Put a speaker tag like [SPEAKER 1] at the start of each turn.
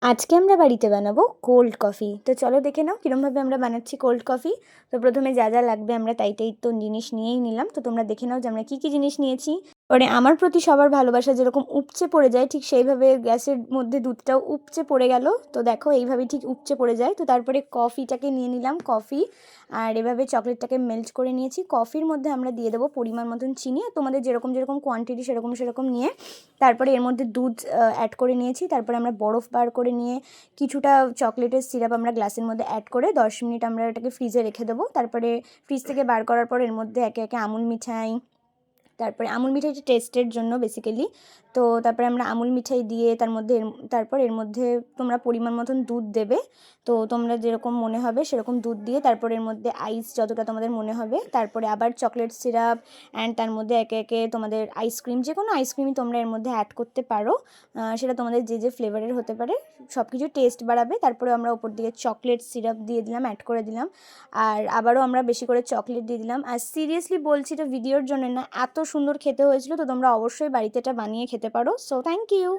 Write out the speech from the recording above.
[SPEAKER 1] আজকে আমরা বাড়িতে বানাবো কোল্ড কফি। তো চলো দেখে নাও কীরমভাবে আমরা বানাচ্ছি কোল্ড কফি। তো প্রথমে যা যা লাগবে আমরা তাই তো জিনিস নিয়েই নিলাম। তো তোমরা দেখে নাও যে আমরা কী কী জিনিস নিয়েছি। পরে আমার প্রতি সবার ভালোবাসা যেরকম উপচে পড়ে যায়, ঠিক সেইভাবে গ্যাসের মধ্যে দুধটাও উপচে পড়ে গেল। তো দেখো এইভাবেই ঠিক উপচে পড়ে যায়। তো তারপরে কফিটাকে নিয়ে নিলাম, কফি আর এভাবে চকলেটটাকে মেল্ট করে নিয়েছি। কফির মধ্যে আমরা দিয়ে দেবো পরিমাণ মতন চিনি, আর তোমাদের যেরকম যেরকম কোয়ান্টিটি সেরকম নিয়ে তারপরে এর মধ্যে দুধ অ্যাড করে নিয়েছি। তারপরে আমরা বরফ বার করে নিয়ে কিছুটা চকলেটের সিরাপ আমরা গ্লাসের মধ্যে অ্যাড করে 10 মিনিট আমরা এটাকে ফ্রিজে রেখে দেবো। তারপরে ফ্রিজ থেকে বার করার পর এর মধ্যে একে একে আমুল মিঠাই, তারপরে আমুল মিঠাইটা টেস্টের জন্য বেসিক্যালি। তো তারপরে আমরা আমুল মিঠাই দিয়ে তারপর এর মধ্যে তোমরা পরিমাণ মতন দুধ দেবে। তো তোমরা যেরকম মনে হবে সেরকম দুধ দিয়ে তারপর এর মধ্যে আইস যতটা তোমাদের মনে হবে, তারপরে আবার চকলেট সিরাপ অ্যান্ড তার মধ্যে একে একে তোমাদের আইসক্রিম, যে কোনো আইসক্রিমই তোমরা এর মধ্যে অ্যাড করতে পারো। সেটা তোমাদের যে যে ফ্লেভারের হতে পারে, সব কিছু টেস্ট বাড়াবে। তারপরে আমরা ওপর দিকে চকলেট সিরাপ দিয়ে দিলাম, অ্যাড করে দিলাম। আর আবারও আমরা বেশি করে চকলেট দিয়ে দিলাম। আর সিরিয়াসলি বলছি, এটা ভিডিওর জন্য না, এত সুন্দর খেতে হয়েছিল। তো তোমরা অবশ্যই বাড়িতে এটা বানিয়ে খেতে পারো। So thank you.